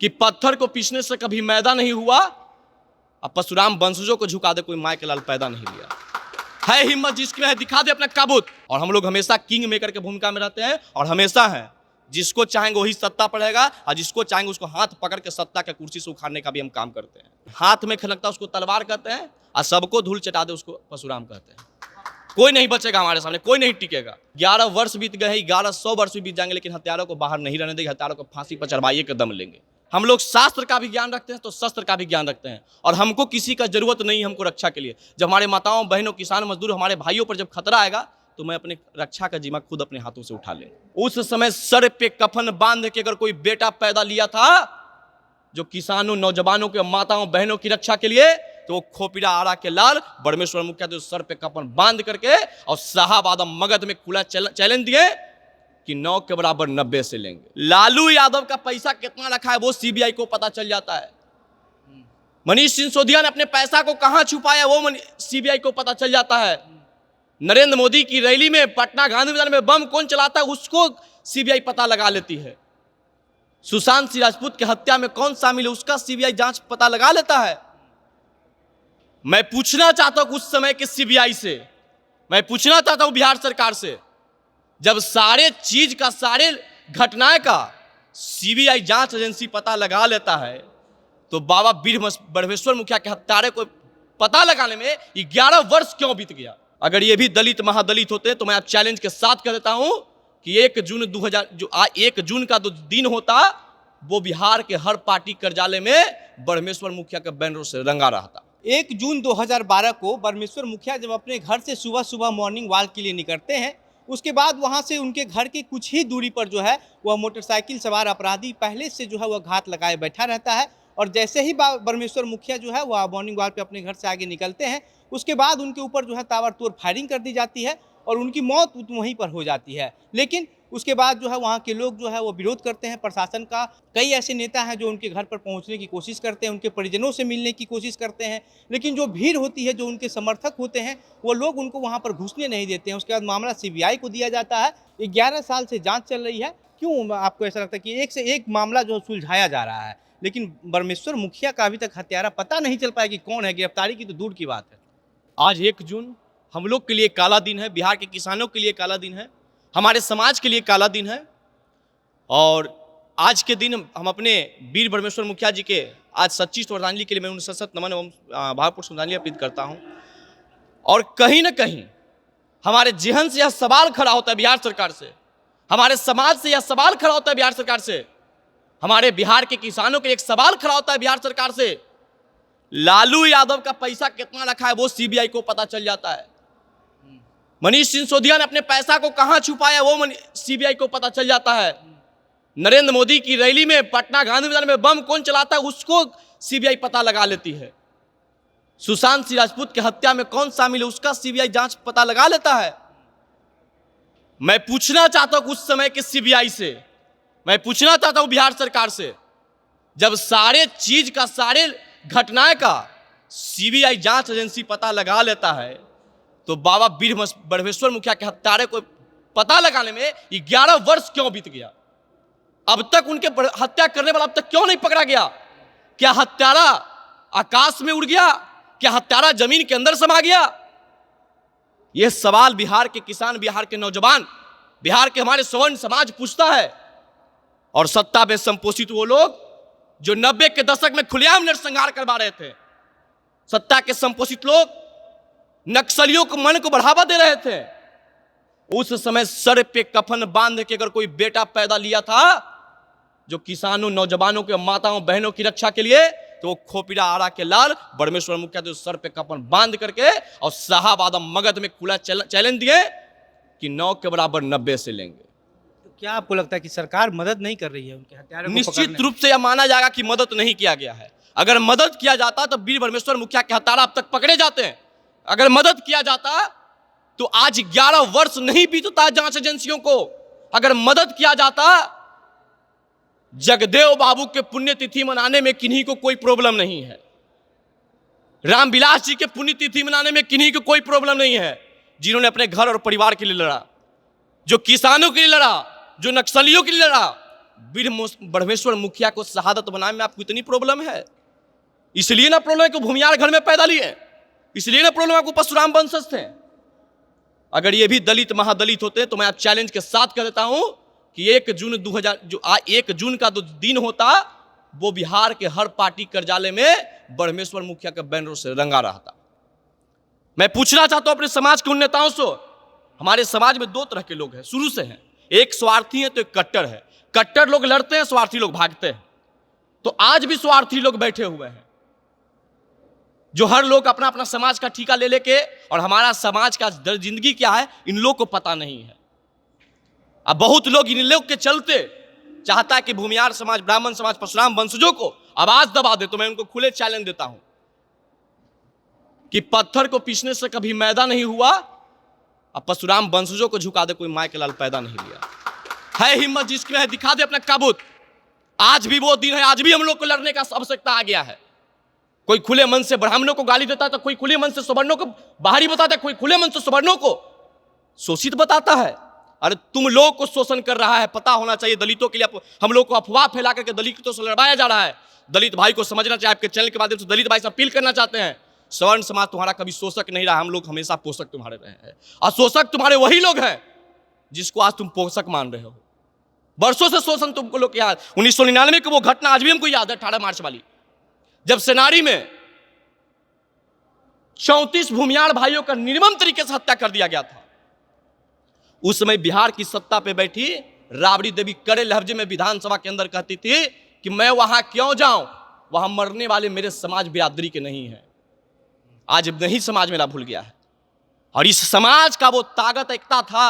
कि पत्थर को पीसने से कभी मैदा नहीं हुआ, अब परशुराम वंशजों को झुका दे कोई माय के लाल पैदा नहीं लिया। है हिम्मत जिसकी है दिखा दे अपना काबूत। और हम लोग हमेशा किंग मेकर के भूमिका में रहते हैं और हमेशा हैं, जिसको चाहेंगे वही सत्ता पड़ेगा और जिसको चाहेंगे उसको हाथ पकड़ के सत्ता के कुर्सी से उखाड़ने का भी हम काम करते हैं। हाथ में खनकता उसको तलवार कहते हैं और सबको धूल चटा दे उसको परशुराम कहते हैं। कोई नहीं बचेगा हमारे सामने, कोई नहीं टिकेगा। 11 वर्ष बीत गए, 1100 वर्ष भी बीत जाएंगे, लेकिन हत्यारों को बाहर नहीं रहने देंगे। हत्यारों को फांसी पर चढ़वाइए के दम लेंगे। हम लोग शास्त्र का भी ज्ञान रखते हैं तो शस्त्र का भी ज्ञान रखते हैं और हमको किसी का जरूरत नहीं हमको रक्षा के लिए। जब हमारे माताओं बहनों किसान मजदूर हमारे भाइयों पर जब खतरा आएगा तो मैं अपने रक्षा का जिम्मा खुद अपने हाथों से उठा लेंगे। उस समय सर पे कफन बांध के अगर कोई बेटा पैदा लिया था जो किसानों नौजवानों के माताओं बहनों की रक्षा के लिए, तो वो खोपीरा आरा के लाल बड़मेश्वर मुखिया तो सर पे कफन बांध करके और साहब आदम मगध में खुला चैलेंज दिए कि 9 के बराबर 90 से लेंगे। लालू यादव का पैसा कितना रखा है वो सीबीआई को पता चल जाता है। मनीष सिसोदिया ने अपने पैसा को कहां छुपाया वो सीबीआई को पता चल जाता है। नरेंद्र मोदी की रैली में पटना गांधी मैदान में बम कौन चलाता है उसको सीबीआई पता लगा लेती है। सुशांत सिंह राजपूत की हत्या में कौन शामिल है उसका सीबीआई जांच पता लगा लेता है। मैं पूछना चाहता हूं उस समय के सीबीआई से, मैं पूछना चाहता हूं बिहार सरकार से, जब सारे चीज का सारे घटनाएं का सीबीआई जांच एजेंसी पता लगा लेता है तो बाबा बड़मेश्वर मुखिया के हत्यारे को पता लगाने में 11 वर्ष क्यों बीत गया। अगर ये भी दलित महादलित होते तो मैं आप चैलेंज के साथ कह देता हूं कि 1 जून का जो दिन होता वो बिहार के हर पार्टी कार्यालय में बड़मेश्वर मुखिया के बैनरों से रंगा रहा था। 1 जून 2012 को बड़मेश्वर मुखिया जब अपने घर से सुबह सुबह मॉर्निंग वॉक के लिए निकलते हैं, उसके बाद वहां से उनके घर की कुछ ही दूरी पर जो है वह मोटरसाइकिल सवार अपराधी पहले से जो है वह घात लगाए बैठा रहता है। और जैसे ही बड़मेश्वर मुखिया जो है वह मॉर्निंग वॉक पे अपने घर से आगे निकलते हैं, उसके बाद उनके ऊपर जो है ताबड़तोड़ फायरिंग कर दी जाती है और उनकी मौत वहीं पर हो जाती है। लेकिन उसके बाद जो है वहाँ के लोग जो है वो विरोध करते हैं प्रशासन का। कई ऐसे नेता हैं जो उनके घर पर पहुँचने की कोशिश करते हैं, उनके परिजनों से मिलने की कोशिश करते हैं, लेकिन जो भीड़ होती है, जो उनके समर्थक होते हैं, वो लोग उनको वहाँ पर घुसने नहीं देते हैं। उसके बाद मामला सीबीआई को दिया जाता है। 11 साल से जाँच चल रही है। क्यों आपको ऐसा लगता है कि एक से एक मामला जो सुलझाया जा रहा है, लेकिन बड़मेश्वर मुखिया का अभी तक हत्यारा पता नहीं चल पाया कि कौन है? गिरफ्तारी की तो दूर की बात है। आज 1 जून हम लोग के लिए काला दिन है, बिहार के किसानों के लिए काला दिन है, हमारे समाज के लिए काला दिन है। और आज के दिन हम अपने वीर बड़मेश्वर मुखिया जी के आज सच्ची श्रद्धांजलि के लिए मैं उन्हें सशक्त नमन एवं भावपूर्ण श्रद्धांजलि अर्पित करता हूं। और कहीं ना कहीं हमारे जहन से यह सवाल खड़ा होता है बिहार सरकार से, हमारे समाज से यह सवाल खड़ा होता है बिहार सरकार से, हमारे बिहार के किसानों के एक सवाल खड़ा होता है बिहार सरकार से, लालू यादव का पैसा कितना रखा है वो सीबीआई को पता चल जाता है। मनीष सिसोदिया ने अपने पैसा को कहां छुपाया वो सीबीआई को पता चल जाता है। नरेंद्र मोदी की रैली में पटना गांधी मैदान में बम कौन चलाता है उसको सीबीआई पता लगा लेती है। सुशांत सिंह राजपूत की हत्या में कौन शामिल है उसका सीबीआई जांच पता लगा लेता है। मैं पूछना चाहता हूं उस समय के सीबीआई से, मैं पूछना चाहता हूं बिहार सरकार से, जब सारे चीज का सारे घटनाएं का सीबीआई जांच एजेंसी पता लगा लेता है तो बाबा बड़मेश्वर मुखिया के हत्यारे को पता लगाने में 11 वर्ष क्यों बीत गया। अब तक उनके हत्या करने वाला अब तक क्यों नहीं पकड़ा गया? क्या हत्यारा आकाश में उड़ गया? क्या हत्यारा जमीन के अंदर समा गया? यह सवाल बिहार के किसान, बिहार के नौजवान, बिहार के हमारे सवर्ण समाज पूछता है। और सत्ता में संपोषित वो लोग जो 90 के दशक में खुलेआम नरसंहार करवा रहे थे, सत्ता के संपोषित लोग नक्सलियों को मन को बढ़ावा दे रहे थे, उस समय सर पे कफन बांध के अगर कोई बेटा पैदा लिया था जो किसानों नौजवानों के माताओं बहनों की रक्षा के लिए, तो वो खोपीरा आरा के लाल बड़मेश्वर मुखिया तो सर पे कफन बांध करके और साहब आदम मगध में खुला चैलेंज दिए कि 9 के बराबर 90 से लेंगे। तो क्या आपको लगता है कि सरकार मदद नहीं कर रही है उनके हत्यारों को? निश्चित रूप से यह माना जाएगा कि मदद नहीं किया गया है। अगर मदद किया जाता तो वीर बड़मेश्वर मुखिया के हत्यारा अब तक पकड़े जाते हैं। अगर मदद किया जाता तो आज 11 वर्ष नहीं बीतता जांच एजेंसियों को। अगर मदद किया जाता, जगदेव बाबू के पुण्यतिथि मनाने में किन्हीं को कोई प्रॉब्लम नहीं है, रामविलास जी के पुण्यतिथि मनाने में किन्हीं को कोई प्रॉब्लम नहीं है, जिन्होंने अपने घर और परिवार के लिए लड़ा, जो किसानों के लिए लड़ा, जो नक्सलियों के लिए लड़ा, ब्रह्मेश्वर मुखिया को शहादत बनाने में आपको इतनी प्रॉब्लम है? इसलिए ना प्रॉब्लम है कि भूमियार घर में पैदा लिए, इसलिए ना प्रॉब्लम आपको परशुराम वंशज थे। अगर ये भी दलित महादलित होते तो मैं आप चैलेंज के साथ कह देता हूं कि 1 जून का जो दिन होता वो बिहार के हर पार्टी कार्यालय में ब्रह्मेश्वर मुखिया के बैनरों से रंगा रहा था। मैं पूछना चाहता हूं अपने समाज के उन नेताओं से, हमारे समाज में 2 तरह के लोग हैं, शुरू से हैं। एक स्वार्थी है तो एक कट्टर है। कट्टर लोग लड़ते हैं, स्वार्थी लोग भागते हैं। तो आज भी स्वार्थी लोग बैठे हुए हैं, जो हर लोग अपना अपना समाज का ठेका ले लेके, और हमारा समाज का जिंदगी क्या है इन लोग को पता नहीं है। अब बहुत लोग इन लोग के चलते चाहता है कि भूमियार समाज, ब्राह्मण समाज, परशुराम वंशजों को आवाज दबा दे। तो मैं उनको खुले चैलेंज देता हूं कि पत्थर को पीसने से कभी मैदा नहीं हुआ, अब परशुराम वंशजों को झुका दे कोई माय के लाल पैदा नहीं लिया। है हिम्मत जिसमें है दिखा दे अपना काबूत। आज भी वो दिन है, आज भी हम लोग को लड़ने का आवश्यकता आ गया है। कोई खुले मन से ब्राह्मणों को गाली देता है तो कोई खुले मन से सवर्णों को बाहरी बताता है, कोई खुले मन से सवर्णों को शोषित बताता है। अरे तुम लोग को शोषण कर रहा है, पता होना चाहिए। दलितों के लिए हम लोग को अफवाह फैला करके दलितों से लड़वाया जा रहा है। दलित भाई को समझना चाहिए। आपके चैनल के माध्यम से दलित भाई से अपील करना चाहते हैं, सवर्ण समाज तुम्हारा कभी शोषक नहीं रहा, हम लोग हमेशा पोषक तुम्हारे रहे हैं। और शोषक तुम्हारे वही लोग हैं जिसको आज तुम पोषक मान रहे हो। वर्षों से शोषण तुमको लोग याद। 1999 की वो घटना आज भी हमको याद है, 18 मार्च वाली, जब सेनारी में 34 भूमियार भाइयों का निर्मम तरीके से हत्या कर दिया गया था। उस समय बिहार की सत्ता पे बैठी राबड़ी देवी कड़े लहजे में विधानसभा के अंदर कहती थी कि मैं वहां क्यों जाऊं, वहां मरने वाले मेरे समाज बिरादरी के नहीं है। आज नहीं समाज मेरा भूल गया है। और इस समाज का वो ताकत एकता था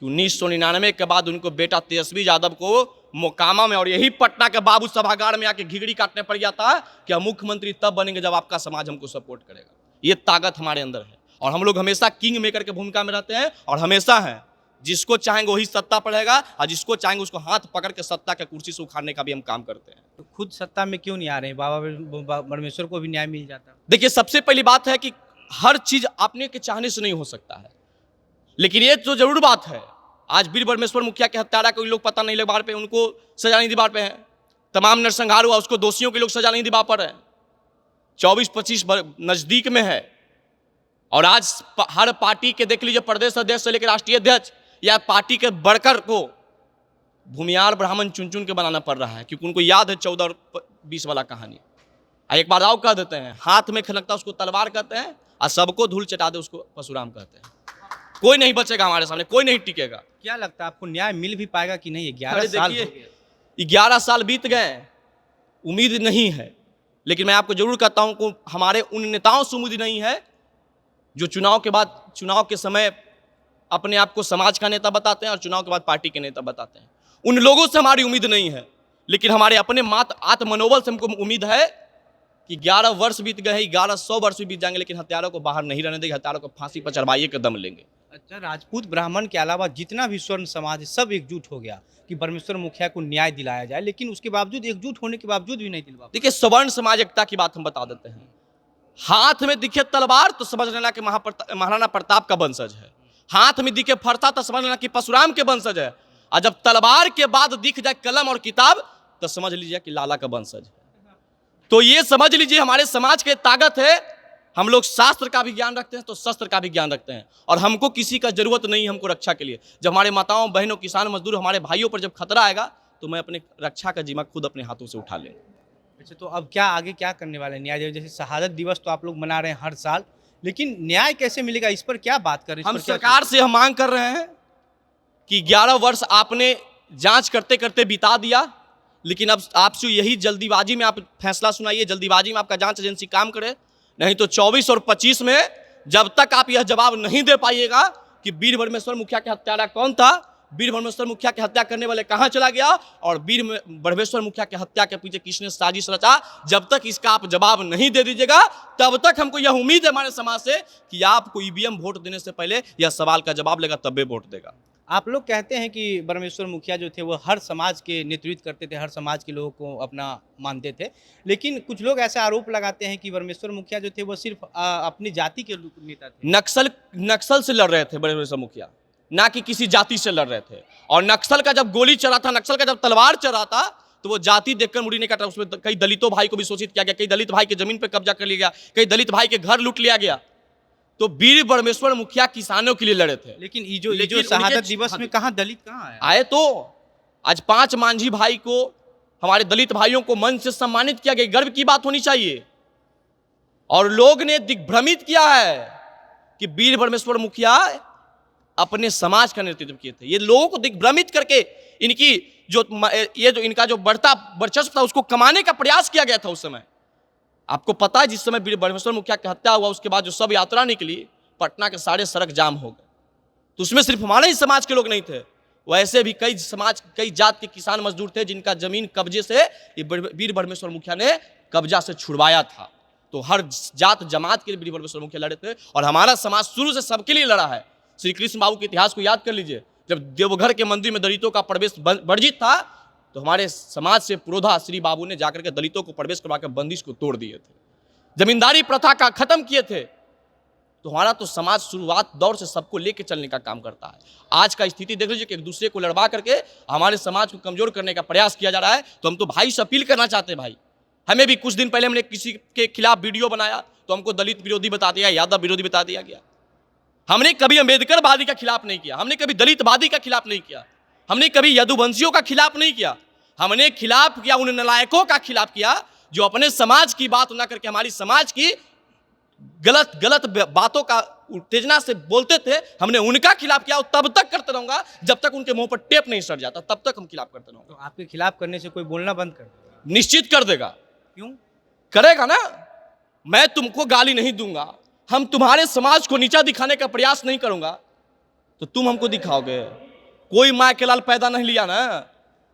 कि 1999 के बाद उनको बेटा तेजस्वी यादव को मोकामा में और यही पटना के बाबू सभागार में आके घिघड़ी काटने पड़ गया था कि हम मुख्यमंत्री तब बनेंगे जब आपका समाज हमको सपोर्ट करेगा। ये ताकत हमारे अंदर है और हम लोग हमेशा किंग मेकर के भूमिका में रहते हैं और हमेशा हैं। जिसको चाहेंगे वही सत्ता पर रहेगा और जिसको चाहेंगे उसको हाथ पकड़ के सत्ता के कुर्सी से उखाड़ने का भी हम काम करते हैं। तो खुद सत्ता में क्यों नहीं आ रहे हैं? बाबा परमेश्वर को भी न्याय मिल जाता। देखिए, सबसे पहली बात है कि हर चीज अपने के चाहने से नहीं हो सकता है, लेकिन ये तो जरूर बात है, आज वीर ब्रह्मेश्वर मुखिया के हत्यारा कोई लोग पता नहीं लग पा रहे, उनको सजा नहीं दिवा पे हैं। तमाम नरसंहार हुआ, उसको दोषियों के लोग सजा नहीं दिवा पा रहे हैं। 24-25 नजदीक में है और आज हर पार्टी के देख लीजिए, प्रदेश अध्यक्ष से लेकर राष्ट्रीय अध्यक्ष या पार्टी के वर्कर को भूमियार ब्राह्मण चुन चुन के बनाना पड़ रहा है, क्योंकि उनको याद है 14 और 20 वाला कहानी। एक बार आओ कह देते हैं, हाथ में खनकता उसको तलवार कहते हैं और सबको धूल चटा दे उसको परशुराम कहते हैं। कोई नहीं बचेगा हमारे सामने, कोई नहीं टिकेगा। क्या लगता है आपको न्याय मिल भी पाएगा कि नहीं? 11 साल बीत गए, उम्मीद नहीं है। लेकिन मैं आपको जरूर कहता हूं कि हमारे उन नेताओं से उम्मीद नहीं है जो चुनाव के बाद, चुनाव के समय अपने आप को समाज का नेता बताते हैं और चुनाव के बाद पार्टी के नेता बताते हैं। उन लोगों से हमारी उम्मीद नहीं है, लेकिन हमारे अपने आत्म मनोबल से हमको उम्मीद है कि 11 वर्ष बीत गए, 1100 वर्ष भी बीत जाएंगे, लेकिन हत्यारों को बाहर नहीं रहने देंगे, हत्यारों को फांसी पर चढ़वाइए के दम लेंगे। अच्छा, राजपूत ब्राह्मण के अलावा जितना भी स्वर्ण समाज है सब एकजुट हो गया कि ब्रह्मेश्वर मुखिया को न्याय दिलाया जाए, लेकिन उसके बावजूद, एकजुट होने के बावजूद भी नहीं दिलवा। देखिए, सवर्ण समाज एकता की बात हम बता देते हैं। हाथ में दिखे तलवार तो समझ लेना कि महाराणा प्रताप का वंशज है, हाथ में दिखे फरसा तो समझ लेना कि परशुराम के वंशज है, और जब तलवार के बाद दिख जाए कलम और किताब तो समझ लीजिए कि लाला का वंशज है। तो ये समझ लीजिए हमारे समाज की ताकत है। हम लोग शास्त्र का भी ज्ञान रखते हैं तो शस्त्र का भी ज्ञान रखते हैं, और हमको किसी का जरूरत नहीं है हमको रक्षा के लिए। जब हमारे माताओं, बहनों, किसान, मजदूर, हमारे भाइयों पर जब खतरा आएगा तो मैं अपने रक्षा का जिम्मा खुद अपने हाथों से उठा लें। अच्छा, तो अब क्या आगे क्या करने वाले हैं? न्याय, जैसे शहादत दिवस तो आप लोग मना रहे हैं हर साल, लेकिन न्याय कैसे मिलेगा, इस पर क्या बात कर रहे हैं? हम सरकार से हम मांग कर रहे हैं कि 11 वर्ष आपने जांच करते करते बिता दिया, लेकिन अब आपसे यही जल्दीबाजी में आप फैसला सुनाइए, जल्दीबाजी में आपका जांच एजेंसी काम करे, नहीं तो 24 और 25 में जब तक आप यह जवाब नहीं दे पाइएगा कि वीर ब्रह्मेश्वर मुखिया के हत्यारा कौन था, वीर ब्रह्मेश्वर मुखिया के हत्या करने वाले कहां चला गया और वीर ब्रह्मेश्वर मुखिया के हत्या के पीछे किसने साजिश रचा, जब तक इसका आप जवाब नहीं दे दीजिएगा तब तक हमको यह उम्मीद है हमारे समाज से कि आपको ईवीएम वोट देने से पहले यह सवाल का जवाब लेगा तब भी वोट देगा। आप लोग कहते हैं कि ब्रह्मेश्वर मुखिया जो थे वो हर समाज के नेतृत्व करते थे, हर समाज के लोगों को अपना मानते थे, लेकिन कुछ लोग ऐसा आरोप लगाते हैं कि ब्रह्मेश्वर मुखिया जो थे वो सिर्फ अपनी जाति के नेता थे। नक्सल से लड़ रहे थे ब्रह्मेश्वर मुखिया, ना कि किसी जाति से लड़ रहे थे। और नक्सल का जब गोली चला था, नक्सल का जब तलवार चला था, तो वो जाति देखकर मुड़ी नहीं काटा। उसमें कई दलितों भाई को भी शोषित किया गया, कई दलित भाई के जमीन पर कब्जा कर लिया गया, कई दलित भाई के घर लूट लिया गया। तो वीर बरमेश्वर मुखिया किसानों के लिए लड़े थे। लेकिन ये जो शहादत दिवस में कहाँ दलित कहाँ आया? आए तो आज 5 मांझी भाई को, हमारे दलित भाइयों को मंच से सम्मानित किया गया, गर्व की बात होनी चाहिए। और लोग ने दिग्भ्रमित किया है कि वीर बरमेश्वर मुखिया अपने समाज का नेतृत्व किए थे। ये लोगों को दिग्भ्रमित करके इनकी इनका जो बढ़ता वर्चस्व था उसको कमाने का प्रयास किया गया था उस समय। आपको पता है जिस समय वीर बरमेश्वर मुखिया की हत्या हुआ उसके बाद जो सब यात्रा निकली, पटना के सारे सड़क जाम हो गए। तो उसमें सिर्फ हमारे ही समाज के लोग नहीं थे, वैसे भी कई समाज, कई जात के किसान मजदूर थे जिनका जमीन कब्जे से वीर बरमेश्वर मुखिया ने कब्जा से छुड़वाया था। तो हर जात जमात के लिए वीर बरमेश्वर मुखिया लड़े थे और हमारा समाज शुरू से सबके लिए लड़ा है। श्री कृष्ण बाबू के इतिहास को याद कर लीजिए। जब देवघर के मंदिर में दलितों का प्रवेश वर्जित था तो हमारे समाज से पुरोधा श्री बाबू ने जाकर के दलितों को प्रवेश करवाकर बंदिश को तोड़ दिए थे, जमींदारी प्रथा का खत्म किए थे। तो हमारा तो समाज शुरुआत दौर से सबको लेके चलने का काम करता है। आज का स्थिति देख लीजिए कि एक दूसरे को लड़वा करके हमारे समाज को कमजोर करने का प्रयास किया जा रहा है। तो हम तो भाई से अपील करना चाहते हैं, भाई हमें भी कुछ दिन पहले हमने किसी के खिलाफ वीडियो बनाया तो हमको दलित विरोधी बता दिया, यादव विरोधी बता दिया गया। हमने कभी अम्बेडकरवादी का खिलाफ नहीं किया, हमने कभी दलितवादी का खिलाफ नहीं किया, हमने कभी यदुवंशियों का खिलाफ नहीं किया। हमने खिलाफ किया उन नालायकों का खिलाफ किया जो अपने समाज की बात ना करके हमारी समाज की गलत बातों का उत्तेजना से बोलते थे। हमने उनका खिलाफ किया और तब तक करते रहूंगा जब तक उनके मुंह पर टेप नहीं सड़ जाता, तब तक हम खिलाफ करते रहूंगा। तो आपके खिलाफ करने से कोई बोलना बंद कर देगा? निश्चित कर देगा। क्यों करेगा ना? मैं तुमको गाली नहीं दूंगा, हम तुम्हारे समाज को नीचा दिखाने का प्रयास नहीं करूंगा तो तुम हमको दिखाओगे। कोई माँ के लाल पैदा नहीं लिया ना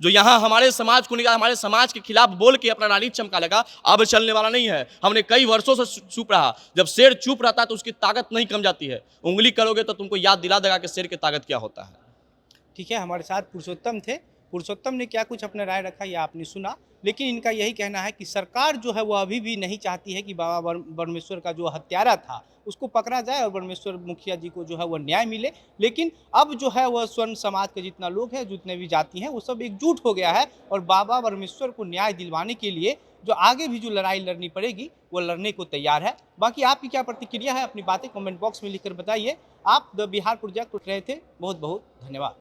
जो यहाँ हमारे समाज को निकाल, हमारे समाज के खिलाफ बोल के अपना राजनीति चमका लेगा। अब चलने वाला नहीं है। हमने कई वर्षों से चुप रहा। जब शेर चुप रहता है तो उसकी ताकत नहीं कम जाती है। उंगली करोगे तो तुमको याद दिला देगा कि शेर की ताकत क्या होता है। ठीक है, हमारे साथ पुरुषोत्तम थे। पुरुषोत्तम ने क्या कुछ अपना राय रखा ये आपने सुना, लेकिन इनका यही कहना है कि सरकार जो है वो अभी भी नहीं चाहती है कि बाबा बरमेश्वर का जो हत्यारा था उसको पकड़ा जाए और बरमेश्वर मुखिया जी को जो है वह न्याय मिले। लेकिन अब जो है वह स्वर्ण समाज के जितना लोग हैं, जितने भी जाति हैं, वो सब एकजुट हो गया है और बाबा बरमेश्वर को न्याय दिलवाने के लिए जो आगे भी जो लड़ाई लड़नी पड़ेगी वो लड़ने को तैयार है। बाकी आपकी क्या प्रतिक्रिया है, अपनी बातें कमेंट बॉक्स में लिखकर बताइए। आप द बिहार प्रोजेक्ट उठ रहे थे। बहुत बहुत धन्यवाद।